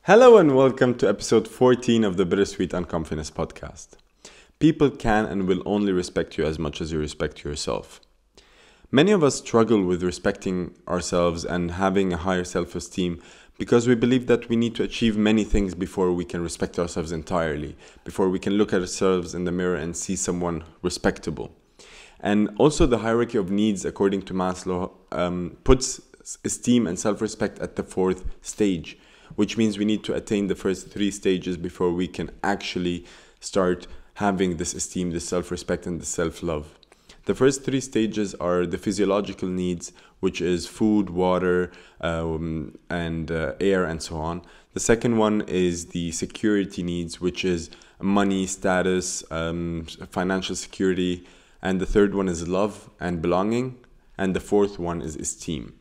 Hello and welcome to episode 14 of the Bittersweet Uncomfyness Podcast. People can and will only respect you as much as you respect yourself. Many of us struggle with respecting ourselves and having a higher self-esteem because we believe that we need to achieve many things before we can respect ourselves entirely, before we can look at ourselves in the mirror and see someone respectable. And also the hierarchy of needs, according to Maslow, puts esteem and self-respect at the fourth stage, which means we need to attain the first three stages before we can actually start having this esteem, this self-respect, and the self-love. The first three stages are the physiological needs, which is food, water, and air, and so on. The second one is the security needs, which is money, status, financial security. And the third one is love and belonging. And the fourth one is esteem.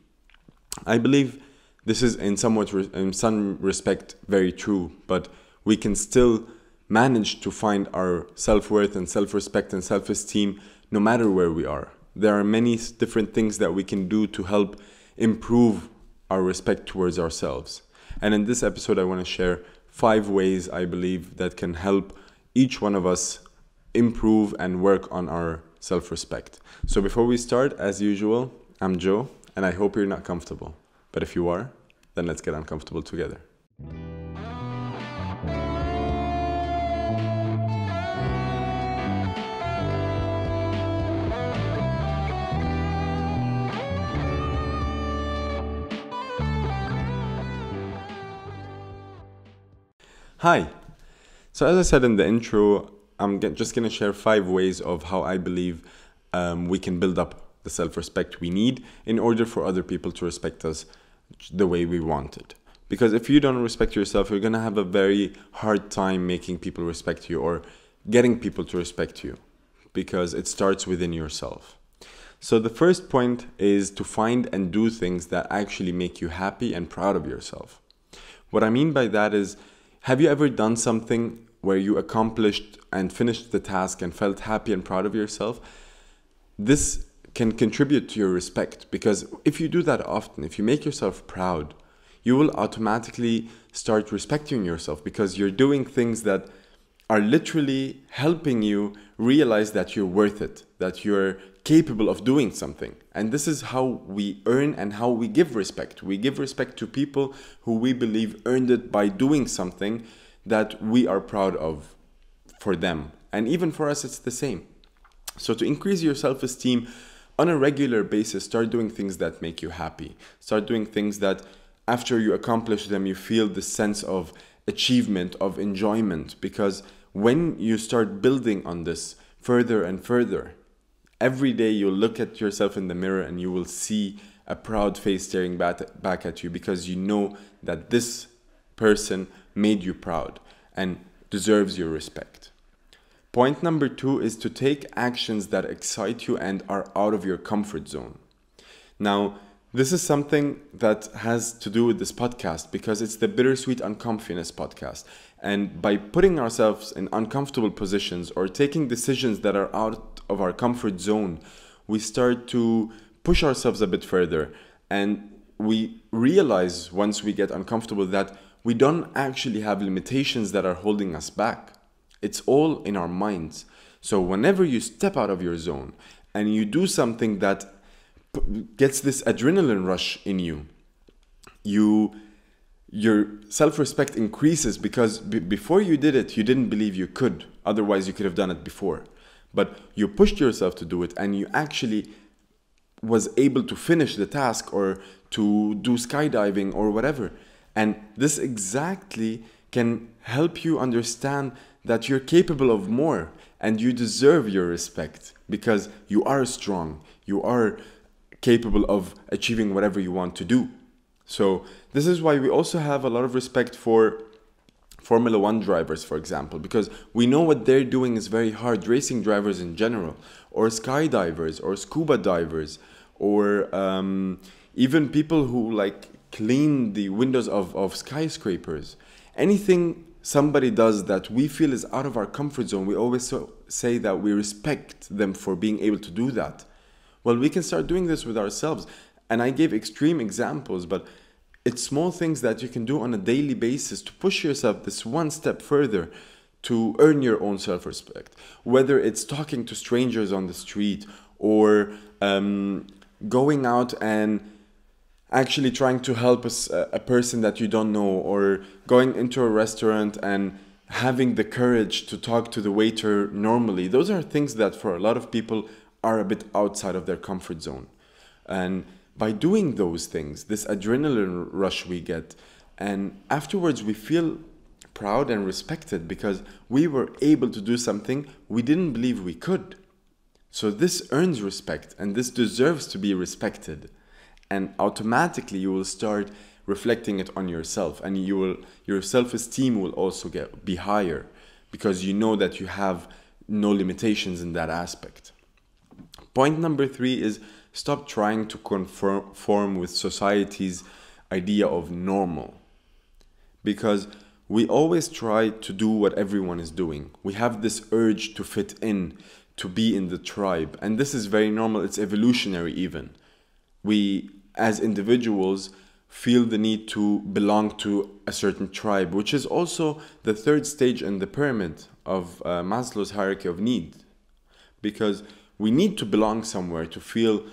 I believe this is in some respect very true, but we can still manage to find our self-worth and self-respect and self-esteem no matter where we are. There are many different things that we can do to help improve our respect towards ourselves. And in this episode, I want to share 5 ways I believe that can help each one of us improve and work on our self-respect. So before we start, as usual, I'm Joe, and I hope you're not comfortable. But if you are, then let's get uncomfortable together. Hi. So as I said in the intro, I'm just going to share 5 ways of how I believe we can build up the self-respect we need in order for other people to respect us the way we want it. Because if you don't respect yourself, you're going to have a very hard time making people respect you or getting people to respect you, because it starts within yourself. So the first point is to find and do things that actually make you happy and proud of yourself. What I mean by that is, have you ever done something where you accomplished and finished the task and felt happy and proud of yourself? This can contribute to your respect, because if you do that often, if you make yourself proud, you will automatically start respecting yourself, because you're doing things that are literally helping you realize that you're worth it, that you're capable of doing something. And this is how we earn and how we give respect. We give respect to people who we believe earned it by doing something that we are proud of for them. And even for us, it's the same. So to increase your self-esteem on a regular basis, start doing things that make you happy. Start doing things that after you accomplish them, you feel the sense of achievement, of enjoyment. Because when you start building on this further and further, every day you'll look at yourself in the mirror and you will see a proud face staring back at you, because you know that this person made you proud and deserves your respect. Point number 2 is to take actions that excite you and are out of your comfort zone. Now, this is something that has to do with this podcast, because it's the Bittersweet Uncomfyness Podcast. And by putting ourselves in uncomfortable positions or taking decisions that are out of our comfort zone, we start to push ourselves a bit further. And we realize once we get uncomfortable that we don't actually have limitations that are holding us back. It's all in our minds. So whenever you step out of your zone and you do something that gets this adrenaline rush in you, your self-respect increases, because before you did it, you didn't believe you could. Otherwise, you could have done it before. But you pushed yourself to do it, and you actually was able to finish the task or to do skydiving or whatever. And this exactly can help you understand that you're capable of more and you deserve your respect, because you are strong. You are capable of achieving whatever you want to do. So this is why we also have a lot of respect for Formula 1 drivers, for example, because we know what they're doing is very hard. Racing drivers in general, or skydivers, or scuba divers, or even people who like clean the windows of skyscrapers. Anything somebody does that we feel is out of our comfort zone, we always say that we respect them for being able to do that. Well, we can start doing this with ourselves. And I gave extreme examples, but It's small things that you can do on a daily basis to push yourself this one step further to earn your own self-respect. Whether it's talking to strangers on the street or going out and actually trying to help a person that you don't know, or going into a restaurant and having the courage to talk to the waiter normally. Those are things that for a lot of people are a bit outside of their comfort zone. And by doing those things, this adrenaline rush we get, and afterwards we feel proud and respected because we were able to do something we didn't believe we could. So this earns respect, and this deserves to be respected. And automatically you will start reflecting it on yourself, and your self-esteem will also be higher because you know that you have no limitations in that aspect. Point number 3 is stop trying to conform with society's idea of normal, because we always try to do what everyone is doing. We have this urge to fit in, to be in the tribe, and this is very normal. It's evolutionary even. We as individuals feel the need to belong to a certain tribe, which is also the 3rd stage in the pyramid of Maslow's hierarchy of need, because we need to belong somewhere to feel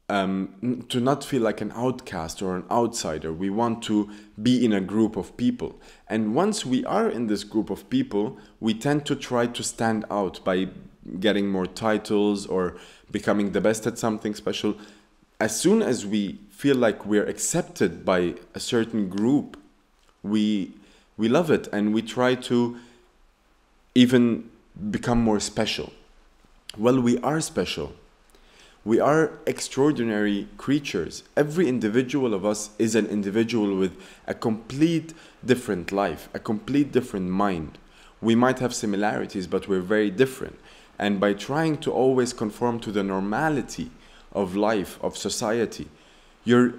to not feel like an outcast or an outsider. We want to be in a group of people, and once we are in this group of people, we tend to try to stand out by getting more titles or becoming the best at something special. As soon as we feel like we're accepted by a certain group, we love it, and we try to even become more special. Well, we are special. We are extraordinary creatures. Every individual of us is an individual with a complete different life, a complete different mind. We might have similarities, but we're very different. And by trying to always conform to the normality of life, of society, you're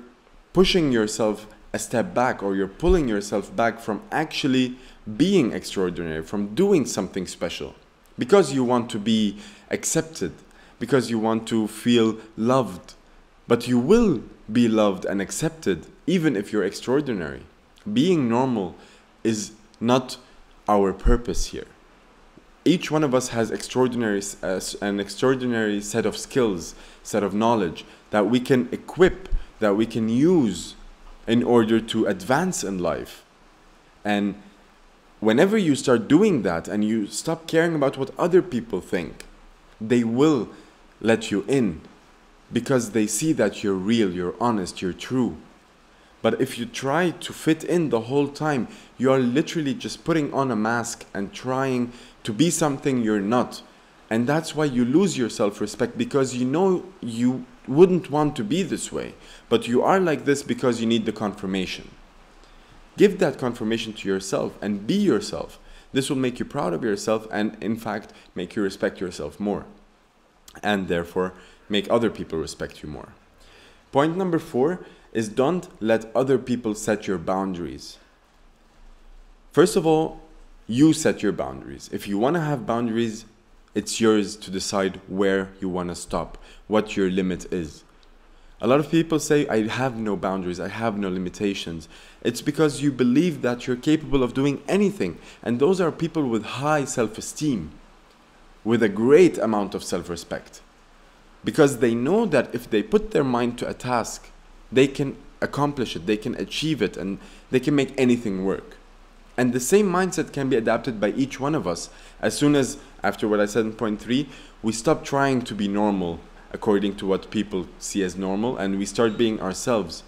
pushing yourself a step back, or you're pulling yourself back from actually being extraordinary, from doing something special, because you want to be accepted, because you want to feel loved. But you will be loved and accepted even if you're extraordinary. Being normal is not our purpose here. Each one of us has an extraordinary set of skills, set of knowledge that we can equip, that we can use in order to advance in life. And whenever you start doing that and you stop caring about what other people think, they will let you in because they see that you're real, you're honest, you're true. But if you try to fit in the whole time, you are literally just putting on a mask and trying to be something you're not. And that's why you lose your self-respect, because you know you wouldn't want to be this way, but you are like this because you need the confirmation. Give that confirmation to yourself and be yourself. This will make you proud of yourself and, in fact, make you respect yourself more, and therefore make other people respect you more. Point number 4 is don't let other people set your boundaries. First of all, you set your boundaries. If you want to have boundaries, it's yours to decide where you want to stop, what your limit is. A lot of people say, I have no boundaries, I have no limitations. It's because you believe that you're capable of doing anything. And those are people with high self-esteem, with a great amount of self-respect. Because they know that if they put their mind to a task, they can accomplish it, they can achieve it, and they can make anything work. And the same mindset can be adapted by each one of us. As soon as, after what I said in point 3, we stop trying to be normal according to what people see as normal, and we start being ourselves.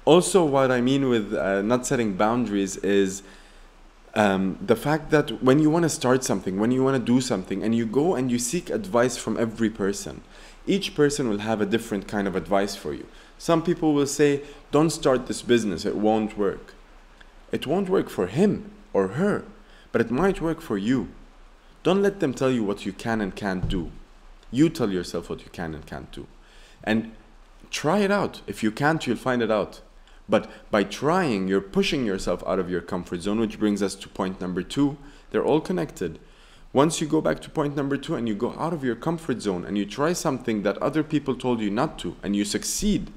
Also, what I mean with not setting boundaries is the fact that when you want to start something, when you want to do something, and you go and you seek advice from every person, each person will have a different kind of advice for you. Some people will say, don't start this business, it won't work. It won't work for him or her, but it might work for you. Don't let them tell you what you can and can't do. You tell yourself what you can and can't do. And try it out. If you can't, you'll find it out. But by trying, you're pushing yourself out of your comfort zone, which brings us to point number 2. They're all connected. Once you go back to point number 2 and you go out of your comfort zone and you try something that other people told you not to, and you succeed,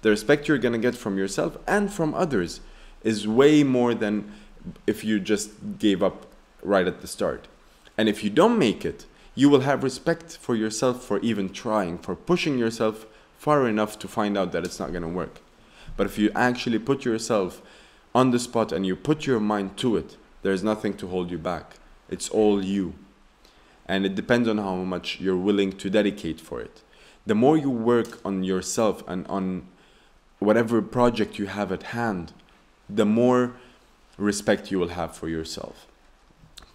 The respect you're going to get from yourself and from others is way more than if you just gave up right at the start. And if you don't make it, you will have respect for yourself for even trying, for pushing yourself far enough to find out that it's not going to work. But if you actually put yourself on the spot and you put your mind to it, there's nothing to hold you back. It's all you. And it depends on how much you're willing to dedicate for it. The more you work on yourself and on whatever project you have at hand, the more respect you will have for yourself.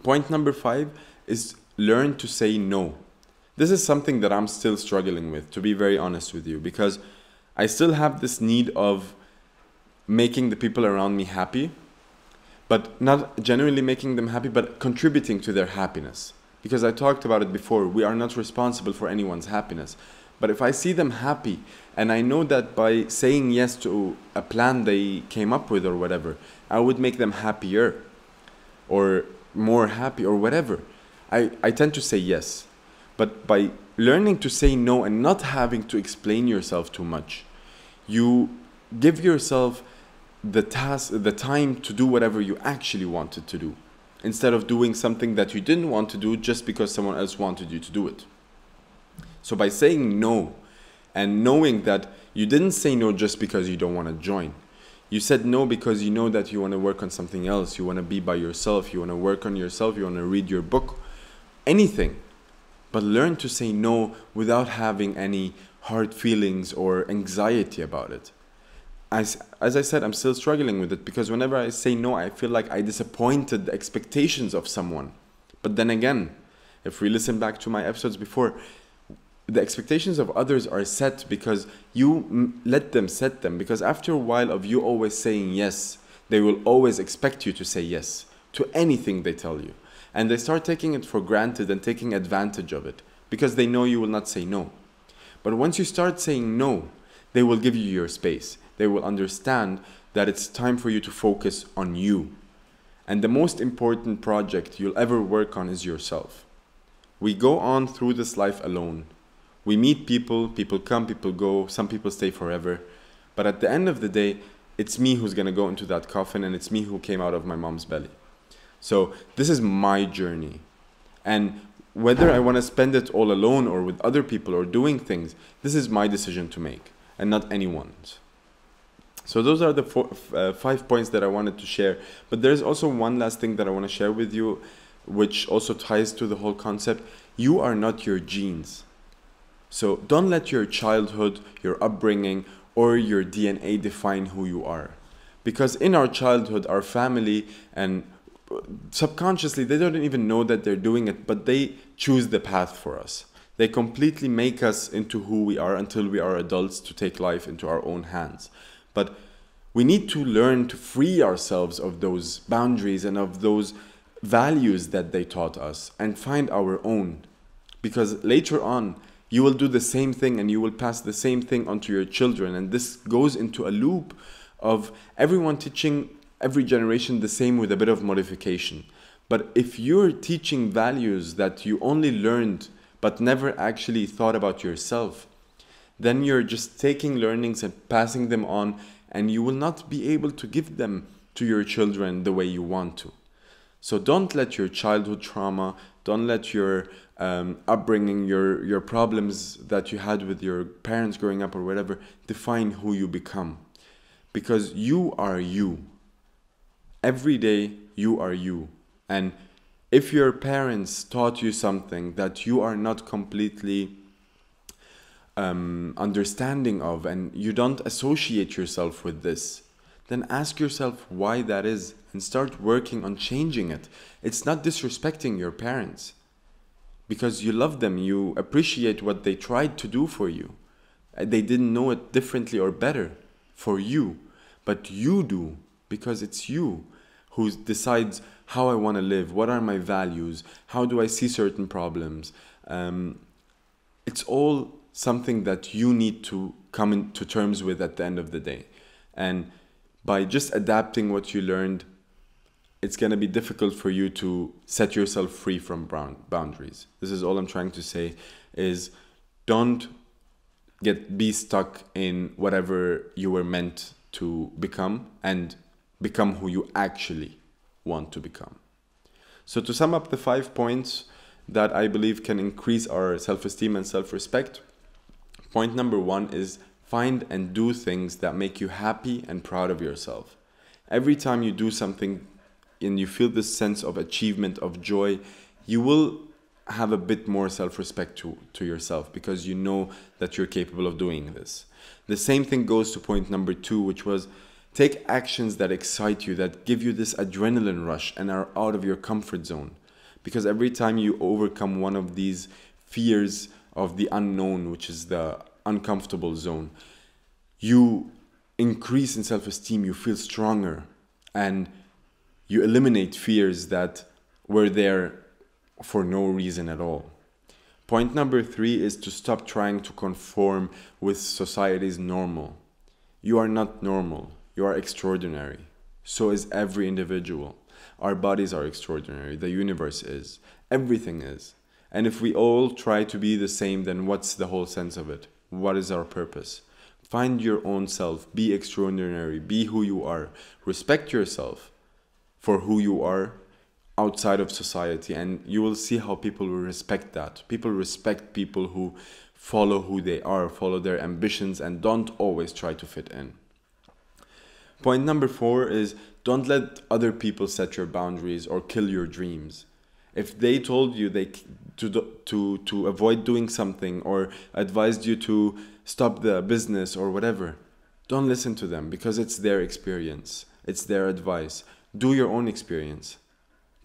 Point number 5 is learn to say no. This is something that I'm still struggling with, to be very honest with you, because I still have this need of making the people around me happy, but not genuinely making them happy, but contributing to their happiness. Because I talked about it before, we are not responsible for anyone's happiness. But if I see them happy, and I know that by saying yes to a plan they came up with or whatever, I would make them happier or more happy or whatever, I tend to say yes. But by learning to say no and not having to explain yourself too much, you give yourself the time to do whatever you actually wanted to do, instead of doing something that you didn't want to do just because someone else wanted you to do it. So by saying no, and knowing that you didn't say no just because you don't want to join. You said no because you know that you want to work on something else, you want to be by yourself, you want to work on yourself, you want to read your book, anything. But learn to say no without having any hard feelings or anxiety about it. As I said, I'm still struggling with it, because whenever I say no, I feel like I disappointed the expectations of someone. But then again, if we listen back to my episodes before, the expectations of others are set because you let them set them. Because after a while of you always saying yes, they will always expect you to say yes to anything they tell you. And they start taking it for granted and taking advantage of it because they know you will not say no. But once you start saying no, they will give you your space. They will understand that it's time for you to focus on you. And the most important project you'll ever work on is yourself. We go on through this life alone. We meet people, people come, people go, some people stay forever. But at the end of the day, it's me who's going to go into that coffin, and it's me who came out of my mom's belly. So this is my journey. And whether I want to spend it all alone or with other people or doing things, this is my decision to make and not anyone's. So those are the 5 points that I wanted to share. But there's also one last thing that I want to share with you, which also ties to the whole concept. You are not your genes. So don't let your childhood, your upbringing, or your DNA define who you are. Because in our childhood, our family, and subconsciously, they don't even know that they're doing it, but they choose the path for us. They completely make us into who we are until we are adults to take life into our own hands. But we need to learn to free ourselves of those boundaries and of those values that they taught us and find our own. Because later on, you will do the same thing and you will pass the same thing onto your children. And this goes into a loop of everyone teaching every generation the same with a bit of modification. But if you're teaching values that you only learned but never actually thought about yourself, then you're just taking learnings and passing them on, and you will not be able to give them to your children the way you want to. So don't let your childhood trauma, don't let your upbringing, your problems that you had with your parents growing up or whatever, define who you become. Because you are you. Every day you are you. And if your parents taught you something that you are not completely understanding of, and you don't associate yourself with this, then ask yourself why that is and start working on changing it. It's not disrespecting your parents, because you love them, you appreciate what they tried to do for you. They didn't know it differently or better for you, but you do, because it's you who decides how I want to live, what are my values, how do I see certain problems. It's all something that you need to come into terms with at the end of the day. And by just adapting what you learned, it's going to be difficult for you to set yourself free from boundaries. This is all I'm trying to say, is don't be stuck in whatever you were meant to become and become who you actually want to become. So to sum up the 5 points that I believe can increase our self-esteem and self-respect, point number 1 is find and do things that make you happy and proud of yourself. Every time you do something and you feel this sense of achievement, of joy, you will have a bit more self-respect to yourself because you know that you're capable of doing this. The same thing goes to point number 2, which was take actions that excite you, that give you this adrenaline rush and are out of your comfort zone. Because every time you overcome one of these fears of the unknown, which is the uncomfortable zone, you increase in self-esteem, you feel stronger, and you eliminate fears that were there for no reason at all. Point number 3 is to stop trying to conform with society's normal. You are not normal. You are extraordinary. So is every individual. Our bodies are extraordinary. The universe is. Everything is. And if we all try to be the same, then what's the whole sense of it? What is our purpose? Find your own self. Be extraordinary. Be who you are. Respect yourself for who you are outside of society, and you will see how people will respect that. People respect people who follow who they are, follow their ambitions, and don't always try to fit in. Point number 4 is don't let other people set your boundaries or kill your dreams. If they told you to avoid doing something or advised you to stop the business or whatever, don't listen to them because it's their experience. It's their advice. Do your own experience.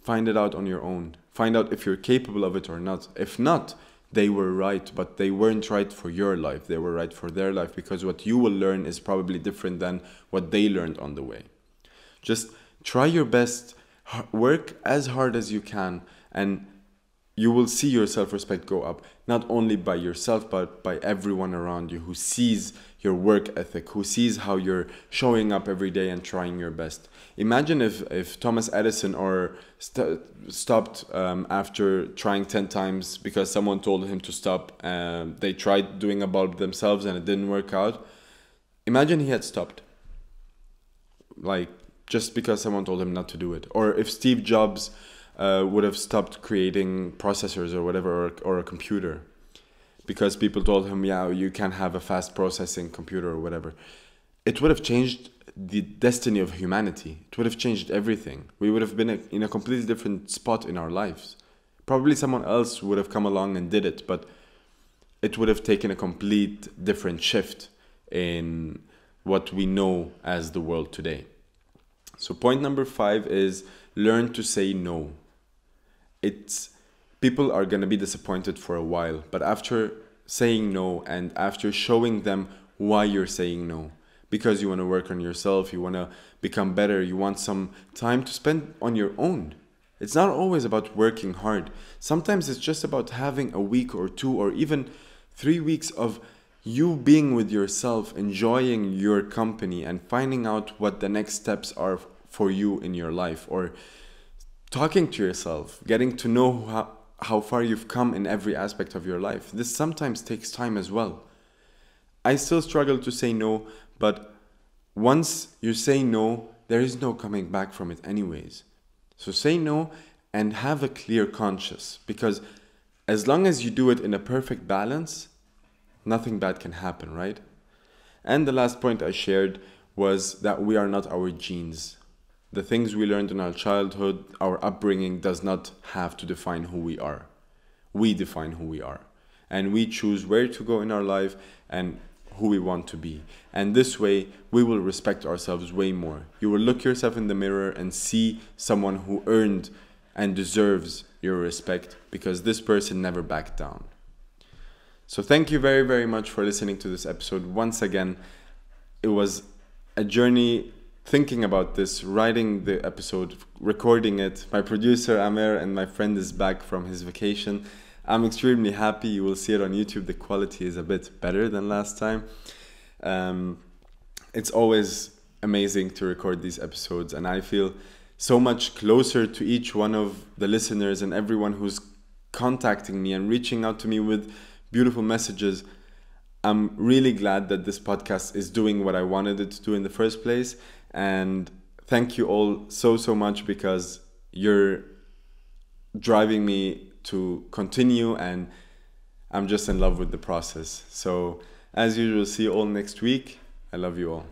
Find it out on your own. Find out if you're capable of it or not. If not, they were right, but they weren't right for your life. They were right for their life because what you will learn is probably different than what they learned on the way. Just try your best, work as hard as you can, and you will see your self-respect go up, not only by yourself, but by everyone around you who sees your work ethic, who sees how you're showing up every day and trying your best. Imagine if Thomas Edison stopped after trying 10 times because someone told him to stop. They tried doing a bulb themselves and it didn't work out. Imagine he had stopped. Just because someone told him not to do it. Or if Steve Jobs would have stopped creating processors or whatever, or a computer, because people told him, yeah, you can't have a fast processing computer or whatever. It would have changed the destiny of humanity. It would have changed everything. We would have been in a completely different spot in our lives. Probably someone else would have come along and did it, but it would have taken a complete different shift in what we know as the world today. So point number 5 is learn to say no. People are going to be disappointed for a while, but after saying no and after showing them why you're saying no, because you want to work on yourself, you want to become better, you want some time to spend on your own. It's not always about working hard. Sometimes it's just about having a week or 2 or even 3 weeks of you being with yourself, enjoying your company and finding out what the next steps are for you in your life, or talking to yourself, getting to know how far you've come in every aspect of your life. This sometimes takes time as well. I still struggle to say no, but once you say no, there is no coming back from it anyways. So say no and have a clear conscience, because as long as you do it in a perfect balance, nothing bad can happen, right? And the last point I shared was that we are not our genes. The things we learned in our childhood, our upbringing, does not have to define who we are. We define who we are. And we choose where to go in our life and who we want to be. And this way, we will respect ourselves way more. You will look yourself in the mirror and see someone who earned and deserves your respect, because this person never backed down. So thank you very, very much for listening to this episode. Once again, it was a journey thinking about this, writing the episode, recording it. My producer, Amer, and my friend is back from his vacation. I'm extremely happy. You will see it on YouTube. The quality is a bit better than last time. It's always amazing to record these episodes, and I feel so much closer to each one of the listeners and everyone who's contacting me and reaching out to me with beautiful messages. I'm really glad that this podcast is doing what I wanted it to do in the first place. And thank you all so much, because you're driving me to continue, and I'm just in love with the process. So as usual, see you all next week. I love you all.